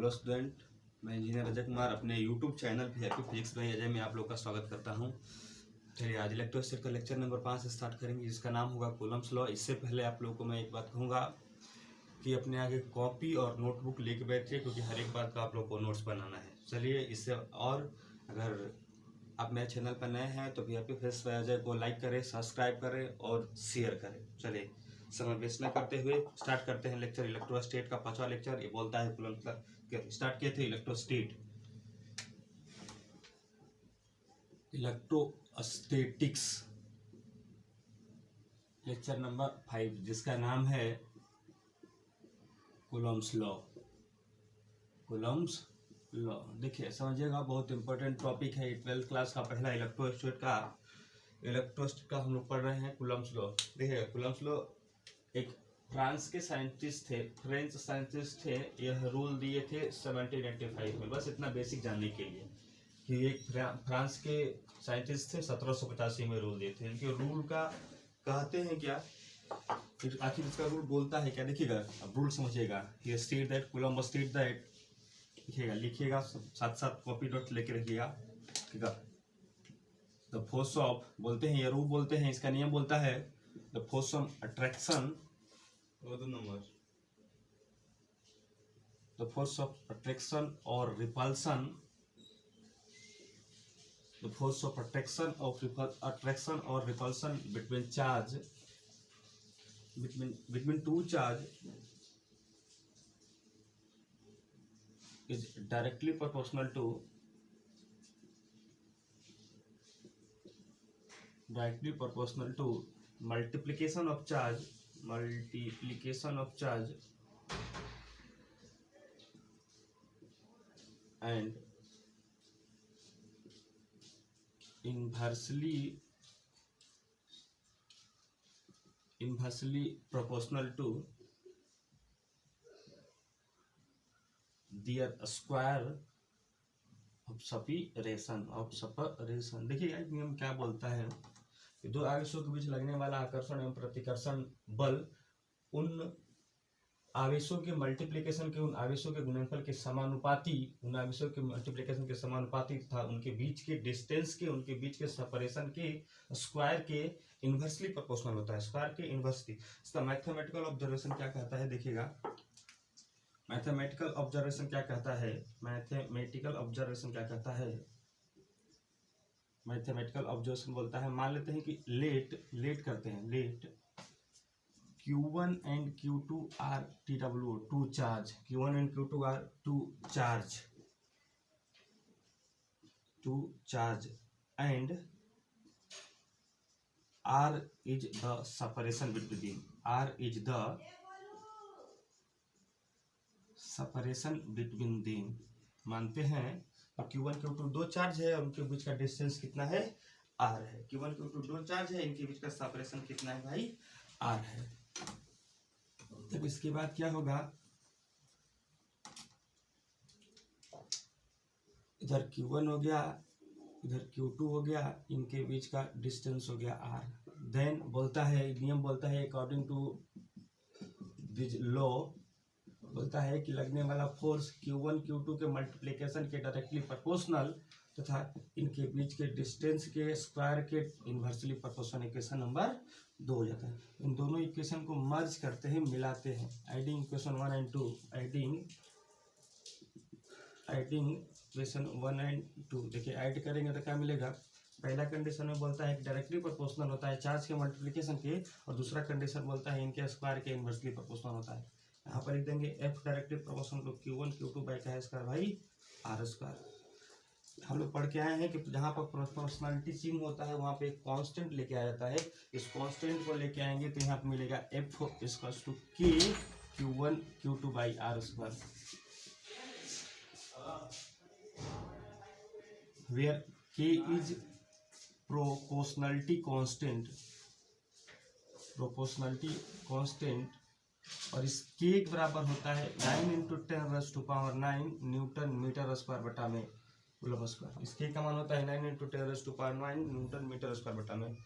Hello student, मैं engineer Ajay Kumar अपने YouTube channel happy physics bye Ajay में आप लोग का स्वागत करता हूं। चलिए आज इलेक्ट्रोस्टैटिक का लेक्चर नंबर 5 स्टार्ट करेंगे, जिसका नाम होगा कूलम्ब्स लॉ। इससे पहले आप लोगों को मैं एक बात कहूँगा कि अपने आगे कॉपी और नोटबुक लेके बैठिए, क्योंकि हर एक बात का आप लोग को नोट्स बनाना है। चलिए इससे, और अगर आप मेरे चैनल पर नए हैं तो भी हैप्पी फिजिक्स बाय अजय को लाइक करें, सब्सक्राइब करें और शेयर करें। चलिए समय वेस्ट न करते हुए स्टार्ट करते हैं लेक्चर। इलेक्ट्रोस्टैट का 5वां लेक्चर ये बोलता है कूलम्ब्स लॉ स्टार्ट किए थे। इलेक्ट्रोस्टैटिक्स लेक्चर नंबर 5, जिसका नाम है कूलम्ब्स लॉ। कूलम्ब्स लॉ देखिए समझिएगा, बहुत इंपॉर्टेंट टॉपिक है। 12th क्लास का पहला इलेक्ट्रोस्टैट का हम लोग पढ़ रहे हैं कूलम्ब्स लॉ। देखिए कूलम्ब्स लॉ एक फ्रांस साइंटिस्ट थे। यह रूल दिए थे 1785 में। बस इतना बेसिक जानने के लिए कि एक फ्रांस के साइंटिस्ट थे, 1785 में रूल दिए थे। इनके रूल का कहते हैं क्या, फिर आखिर इसका रूल बोलता है क्या, देखिएगा अब रूल समझिएगा। ये state that Columbus state that, लिखिएगा साथ साथ कॉपी नोट लेके रखिएगा, ठीक है। द फोर्स ऑफ बोलते हैं, ये रूल बोलते हैं, इसका नियम बोलता है the force of attraction, the force of attraction or repulsion, the force of attraction or repulsion between charge, between two charge is directly proportional to multiplication of charge and inversely proportional to their square of separation। देखिए ये नियम क्या बोलता है कि दो आवेशों के बीच लगने वाला आकर्षण एवं प्रतिकर्षण बल उन आवेशों के मल्टीप्लिकेशन के उन आवेशों के गुणनफल के समानुपाती तथा उनके बीच के डिस्टेंस के, उनके बीच के सेपरेशन के स्क्वायर के इनवर्सली प्रोपोर्शनल होता है। स्क्वायर के इनवर्सली। इसका मैथमेटिकल ऑब्जर्वेशन क्या कहता है, देखिएगा मैथमेटिकल ऑब्जर्वेशन क्या कहता है। मैथमेटिकल ऑब्जर्वेशन बोलता है, मान लेते हैं कि late Q1 and Q2 are TW, two charge। Q1 and Q2 are two charge and R is the separation between them। मानते हैं तो Q1 Q2 दो चार्ज है और उनके बीच का डिस्टेंस कितना है, R है। Q1 Q2 दो चार्ज है, इनके बीच का सेपरेशन कितना है भाई, R है। तब इसके बाद क्या होगा, इधर Q1 हो गया, इधर Q2 हो गया, इनके बीच का डिस्टेंस हो गया R। देन बोलता है, नियम बोलता है अकॉर्डिंग टू दिस लॉ, बोलता है कि लगने वाला फोर्स Q1 Q2 के मल्टीप्लिकेशन के डायरेक्टली प्रोपोर्शनल तथा इनके बीच के डिस्टेंस के स्क्वायर के इनवर्सली प्रोपोर्शनल। इक्वेशन नंबर 2 हो जाता है। इन दोनों इक्वेशन को मर्ज करते हैं, मिलाते हैं। Adding equation 1 and 2, adding equation 1 and 2, देखिए ऐड करेंगे तो क्या मिलेगा। पहला कंडीशन में बोलता है कि डायरेक्टली प्रोपोर्शनल होता है चार्ज के मल्टीप्लिकेशन के, और दूसरा कंडीशन बोलता है इनके स्क्वायर के इनवर्सली प्रोपोर्शनल होता है। यहाँ पर लिख देंगे F directly proportional to Q1 Q2 by का स्क्वायर भाई R स्क्वायर। हम लोग पढ़ के आए हैं कि जहाँ पर प्रोपोर्शनलिटी चिन्ह होता है वहाँ पे एक कांस्टेंट लेके आ जाता है। इस कांस्टेंट को लेके आएंगे तो यहाँ पे मिलेगा F equals to K Q1 Q2 by R square, where K is proportionality constant, और इस K के बराबर होता है 9 × 10⁻⁹ न्यूटन मीटर स्क्वायर बटा में कूलम्ब स्क्वायर। इस K का मान होता है 9 × 10⁻⁹ न्यूटन मीटर स्क्वायर बटा में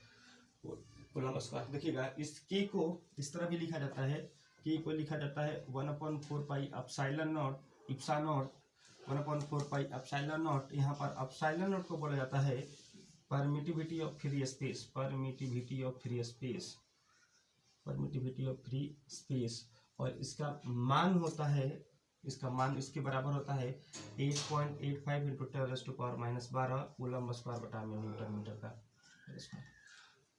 कूलम्ब स्क्वायर। देखिएगा इस K को इस तरह भी लिखा जाता है, K को लिखा जाता है 1/4 पाई एप्सिलॉन नॉट इप्सा नॉट 1/4 पाई एप्सिलॉन नॉट। यहाँ पर एप्सिलॉन नॉट को बोला जाता है permittivity of free space, permittivity of free space, permittivity of free space. और इसका मान होता है, इसका मान इसके बराबर होता है 8.85 इंटू 10⁻⁻12 कूलम स्क्वायर बटा में न्यूटन मीटर का।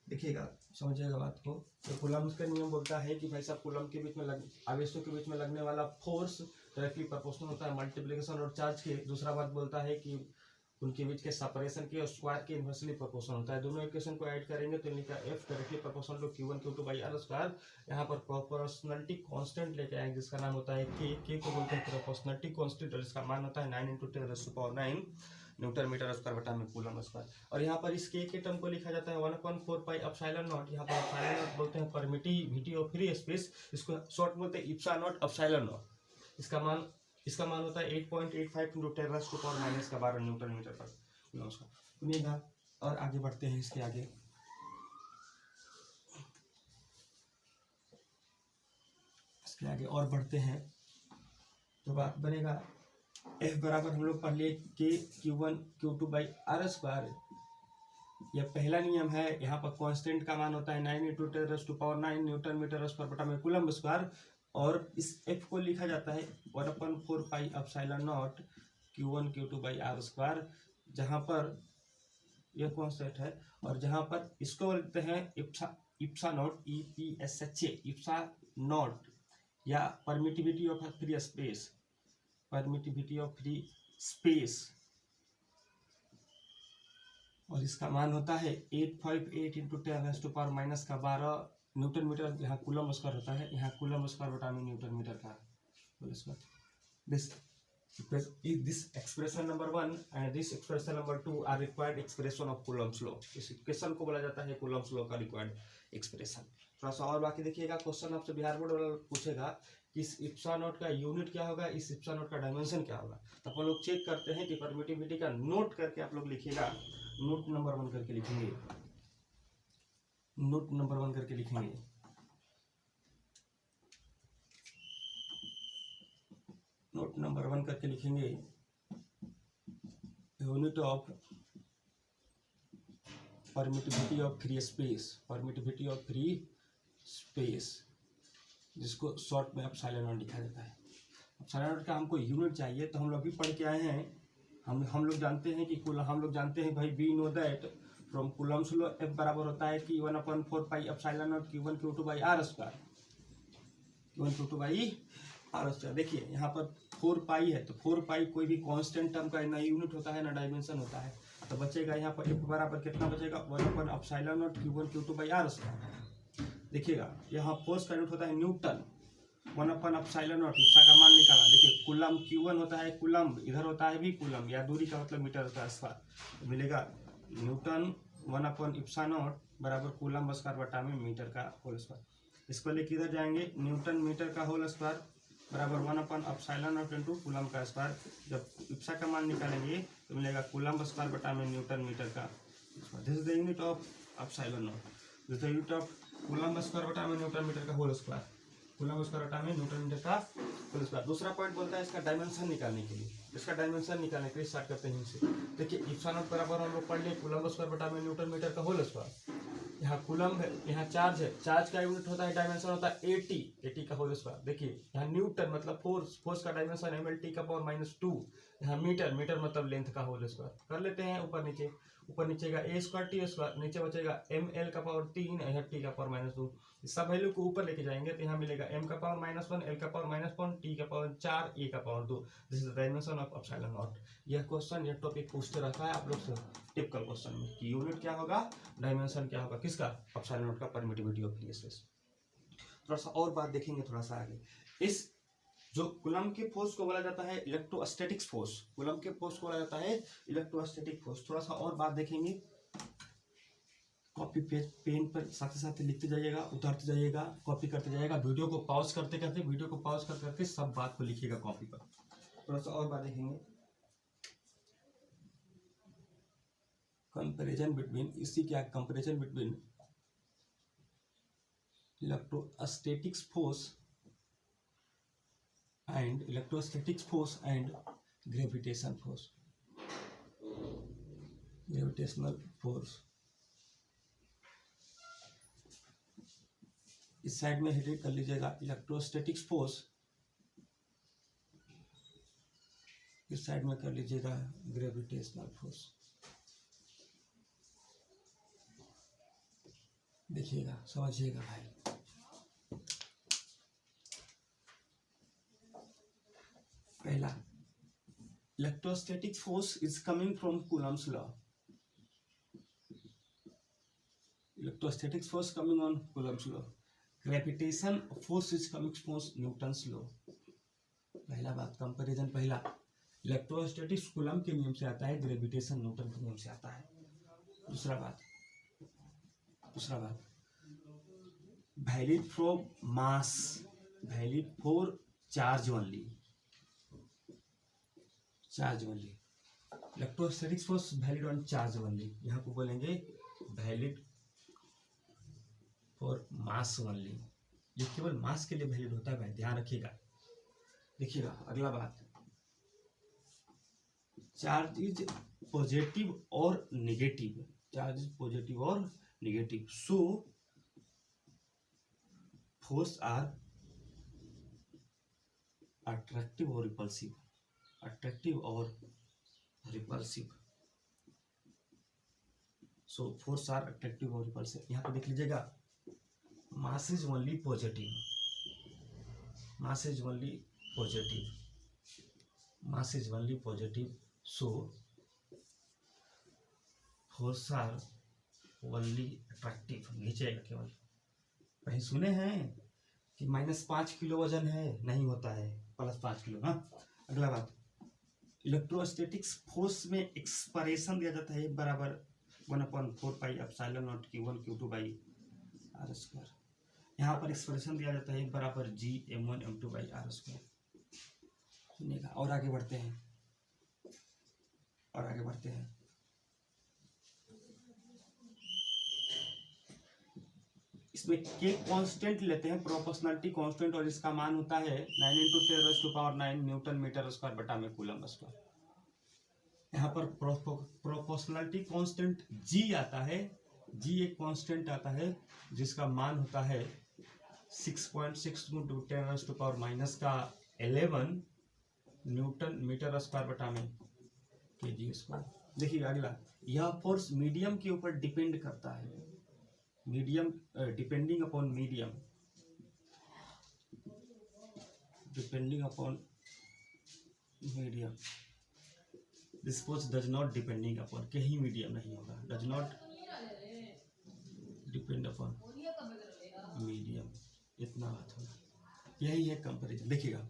देखिएगा, समझिएगा बात को। तो कूलम का नियम बोलता है कि भाई साहब कूलम के बीच में आवेशों के बीच में लगने वाला फोर्स डायरेक्टली प्रोपोर्शनल होता है मल्टीप्लिकेशन और चार्ज के। दूसरा बात बोलता है कि उनके बीच के सेपरेशन के और स्क्वायर के इनवर्सली प्रोपोर्शनल होता है। दोनों इक्वेशन को ऐड करेंगे तो इनका F directly proportional to Q1 Q2 by R square. यहाँ पर प्रोपोर्शनलिटी कांस्टेंट लेके आएंगे जिसका नाम होता है K को बोलते हैं प्रोपोर्शनलिटी कांस्टेंट और इसका मान होता है 9 × 10⁻⁹ न्यूटन मीटर स्क्वायर बटा में कूलम स्क्वायर। और यहाँ पर इस K के टर्म को लिखा जाता है 1/4 पाई एप्सिलॉन नॉट। यहाँ पर एप्सिलॉन नॉट बोलते हैं परमिटिविटी ऑफ फ्री स्पेस, इसको शॉर्ट बोलते हैं इप्सा नॉट एप्सिलॉन नॉट। इसका मान होता है 8.85 × 10⁻⁻12 न्यूटन मीटर पर सुनिएगा। और आगे बढ़ते हैं, इसके आगे और बढ़ते हैं तो बात बनेगा F बराबर हम लोग पढ़ लिए के Q1 Q2 by R square. यह पहला नियम है। यहाँ पर कांस्टेंट का मान होता है 9 × 10⁻⁹ न्यूटन मीटर स्क्वायर बटा में कूलम स्क्वायर। और इस F को लिखा जाता है 1/4 pi epsilon naught Q1 Q2 by R square, जहाँ पर यह कांस्टेंट है। और जहाँ पर इसको बोलते हैं इप्सा नॉट EPSHA, इप्सा नॉट या permittivity of free space, permittivity of free space. और इसका मान होता है 858 × 10⁻⁻12 न्यूटन मीटर। यहाँ कूलम स्क्वायर होता है, यहाँ कूलम स्क्वायर बटा में न्यूटन मीटर का whole square. This expression number 1 and this expression number 2 are required expression of Coulomb's law। इस इक्वेशन को बोला जाता है Coulomb's law का रिक्वायर्ड एक्सप्रेशन। थोड़ा सा और बाकी देखिएगा, क्वेश्चन आपसे बिहार बोर्ड वाला पूछेगा कि इस इप्सा नॉट का यूनिट क्या होगा, इस इप्सा नॉट का डायमेंशन क्या होगा। तो अपन लोग चेक करते हैं कि परमिटिविटी का नोट करके आप लोग लिखिएगा, नोट नंबर 1 करके लिखेंगे, नोट नंबर 1 करके लिखेंगे। नोट नंबर 1 करके लिखेंगे unit of permittivity of free space, permittivity of free space, जिसको शॉर्ट में एप्सिलॉन नॉट लिखा जाता है। एप्सिलॉन नॉट का हमको यूनिट चाहिए, तो हम लोग भी पढ़ के आए हैं। हम लोग जानते हैं कि हम लोग जानते हैं भाई, we know that from Coulomb's law F बराबर होता है कि 1/4 pi epsilon naught Q1 Q2 by R square, Q1 Q2 by R square. देखिए यहाँ पर 4 पाई है, तो 4 पाई कोई भी कांस्टेंट टर्म का ना यूनिट होता है ना डायमेंशन होता है। तो बचेगा यहाँ पर F बराबर कितना बचेगा 1/एप्सिलॉन naught Q1 Q2 by R square. देखिएगा यहाँ फोर्स का यूनिट होता है न्यूटन, 1/एप्सिलॉन नॉट, इसका का मान निकाला। देखिए कूलम Q1 होता है कूलम, इधर होता है भी कूलम, या दूरी का मतलब मीटर का स्क्वायर। तो मिलेगा न्यूटन 1/एप्सिलॉन नॉट बराबर कूलम स्क्वायर बटा में मीटर का होल स्क्वायर। इसको लेके इधर जाएंगे, न्यूटन मीटर का होल स्क्वायर बराबर 1/एप्सिलॉन नॉट इंटू कूलम का स्क्वायर। जब इप्सा का मान निकालेंगे तो मिलेगा कूलम स्क्वायर बटा में न्यूटन मीटर का। This is the unit of epsilon not, this is the unit of coulomb square बटा में न्यूटन मीटर का होल स्क्वायर, कूलम स्क्वायर बटा में न्यूटन मीटर का होल स्क्वायर। दूसरा पॉइंट बोलता है इसका डायमेंशन निकालने के लिए, इसका डायमेंशन निकालने के लिए स्टार्ट करते हैं इनसे। देखिए इप्सा नॉट बराबर हम लोग पढ़ लिए कूलम स्क्वायर बटा में न्यूटन मीटर का होल स्क्वायर। यहाँ कूलम है, यहाँ चार्ज है, चार्ज का यूनिट होता है, डायमेंशन होता है 80 का होल स्क्वायर। देखिए यहाँ न्यूटन मतलब फोर्स, फोर्स का डायमेंशन है ml का पावर -2। यहाँ मीटर, मीटर मतलब लेंथ का होल स्क्वायर। कर लेते हैं ऊपर नीचे, ऊपर नीचे का a स्क्वायर t स्क्वायर, नीचे बचेगा ml का पावर 3, यहाँ t का पावर -2। सब वैल्यू को ऊपर लेके जाएंगे तो यहाँ मिलेगा m का पावर -1, l का पावर -1, t का पावर 4, a का power 2। This is the dimension of epsilon not. यह क्वेश्चन, यह टॉपिक पूछते रहता है आप लोग से टिपिकल क्वेश्चन में कि यूनिट क्या होगा, डायमेंशन क्या होगा, किसका, एप्सिलॉन नॉट का, परमिटिविटी ऑफ फ्री स्पेस। थोड़ा सा और बात देखेंगे थोड़ा सा आगे। इस जो कूलम के फोर्स को बोला जाता है इलेक्ट्रोस्टैटिक्स फोर्स, कूलम के फोर्स को बोला जाता है इलेक्ट्रोस्टैटिक फोर्स। थोड़ा सा और बात देखेंगे, कॉपी पेन पर साथ साथ लिखते जाइएगा, उतारते जाइएगा, कॉपी करते जाइएगा, वीडियो को पॉज करते करते सब बात को लिखिएगा कॉपी पर। थोड़ा सा और बात देखेंगे, कंपैरिजन बिटवीन, इसी क्या comparison between electrostatics force and electrostatic force and gravitation force, gravitational force. इस साइड में हेडिंग कर लीजिएगा इलेक्ट्रोस्टैटिक फोर्स, इस साइड में कर लीजिएगा ग्रेविटेशनल फोर्स। देखिएगा, समझिएगा भाई। पहला, electrostatic force is coming from Coulomb's law. Electrostatic force coming on Coulomb's law. Gravitation force is coming from Newton's law. पहला बात, कंपैरिजन। पहला, इलेक्ट्रोस्टैटिक्स कूलम के नियम से आता है, ग्रेविटेशन न्यूटन के नियम से आता है। दूसरा बात valid for mass, valid for charge only, charge only. Electrostatics force valid on charge only, यहाँ को बोलेंगे वैलिड फॉर मास ओनली। ये केवल मास के लिए वैलिड होता है भाई, ध्यान रखिएगा। देखिएगा अगला बात, चार्ज इज पॉजिटिव और नेगेटिव, चार्ज इज पॉजिटिव और negative, so force are attractive और रिपल्सिव, अट्रैक्टिव और repulsive, so force are attractive और रिपल्सिव। यहाँ पे देख लीजिएगा, mass is only positive, mass is only positive, mass is only positive, so force are only attractive. नीचेगा केवल, कहीं सुने हैं कि -5 किलो वजन है? नहीं होता है, +5 किलो। हाँ, अगला बात, इलेक्ट्रोस्टैटिक्स फोर्स में एक्सप्रेशन दिया जाता है बराबर 1/4πε0 Q1 Q2/r²। यहाँ पर एक्सप्रेशन दिया जाता है बराबर Gm1m2/r²। सुनिएगा, और आगे बढ़ते हैं, और आगे बढ़ते हैं। इसमें के कांस्टेंट लेते हैं, प्रोपोर्शनलिटी कांस्टेंट, और इसका मान होता है 9 × 10⁻⁹ न्यूटन मीटर स्क्वायर बटा में कूलम स्क्वायर। यहाँ पर प्रोपोर्शनलिटी कांस्टेंट जी आता है, जी एक कांस्टेंट आता है जिसका मान होता है 6.6 × 10⁻⁻11 न्यूटन मीटर स्क्वायर बटा में kg स्क्वायर। देखिए अगला, यह फोर्स मीडियम के ऊपर डिपेंड करता है, medium, depending upon medium, depending upon medium. This force does not depending upon, कहीं मीडियम नहीं होगा, does not depend upon medium, इतना बात होगा। यही है कंपैरिजन। देखिएगा,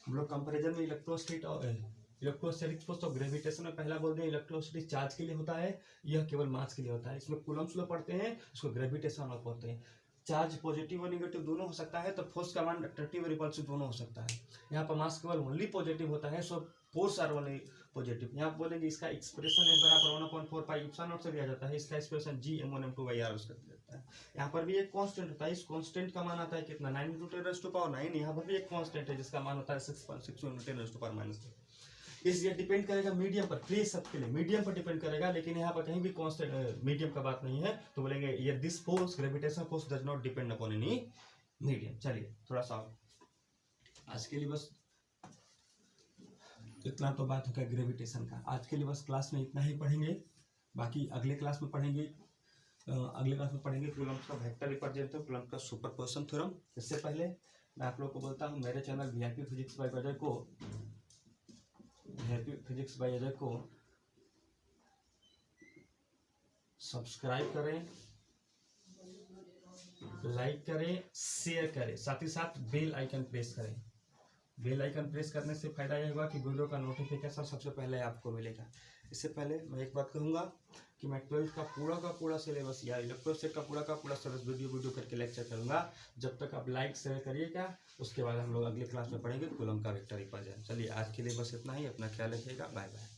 हम लोग कंपैरिजन में इलेक्ट्रोस्टैटिक फोर्स और ग्रेविटेशन में पहला बोल रहे हैं इलेक्ट्रोस्टैटिक चार्ज के लिए होता है, यह केवल मास के लिए होता है। इसमें कूलम्स लॉ पढ़ते हैं, इसको ग्रेविटेशन लॉ पढ़ते हैं। चार्ज पॉजिटिव और नेगेटिव दोनों हो सकता है, तो फोर्स का मान अट्रैक्टिव और रिपल्सिव दोनों हो सकता है। यहाँ पर मास केवल ओनली पॉजिटिव होता है, so force are only positive. यहाँ बोलेंगे इसका एक्सप्रेशन है बराबर 1/4πε0 से दिया जाता है, इसका एक्सप्रेशन Gm1m2/r कर दिया जाता है। यहाँ पर भी एक कांस्टेंट होता है, इस कांस्टेंट का मान आता है कितना, 9 × 10⁻⁹। यहाँ पर भी एक कांस्टेंट है जिसका मान होता है 6.6 × 10⁻⁻3। इसलिए डिपेंड करेगा मीडियम पर, फ्री सब के लिए मीडियम पर डिपेंड करेगा, लेकिन यहाँ पर कहीं भी कांस्टेंट मीडियम का बात नहीं है, तो बोलेंगे ये this force, gravitation force does not depend upon any medium. चलिए थोड़ा सा आज के लिए बस इतना तो बात होगा ग्रेविटेशन का। आज के लिए बस क्लास में इतना ही पढ़ेंगे, बाकी अगले क्लास में पढ़ेंगे, अगले क्लास में पढ़ेंगे कूलम्स का वेक्टर रिप्रेजेंटेशन, कूलम्स का सुपरपोजिशन थ्योरम। इससे पहले मैं आप लोग को बोलता हूँ, मेरे channel VIP physics bye Ajay को, वीआईपी फिजिक्स बाय अजय को सब्सक्राइब करें, लाइक करें, शेयर करें, साथ ही साथ बेल आइकन प्रेस करें। बेल आइकन प्रेस करने से फायदा यह होगा कि वीडियो का नोटिफिकेशन सबसे पहले आपको मिलेगा। इससे पहले मैं एक बात कहूँगा कि मैं 12th का पूरा सिलेबस या इलेक्ट्रोस्टैटिक का पूरा सिलेबस वीडियो करके लेक्चर करूँगा। जब तक आप लाइक शेयर करिएगा, उसके बाद हम लोग अगले क्लास में पढ़ेंगे कूलम का वेक्टर रिप्रेजेंटेशन। चलिए आज के लिए बस इतना ही, अपना ख्याल रखिएगा, बाय बाय।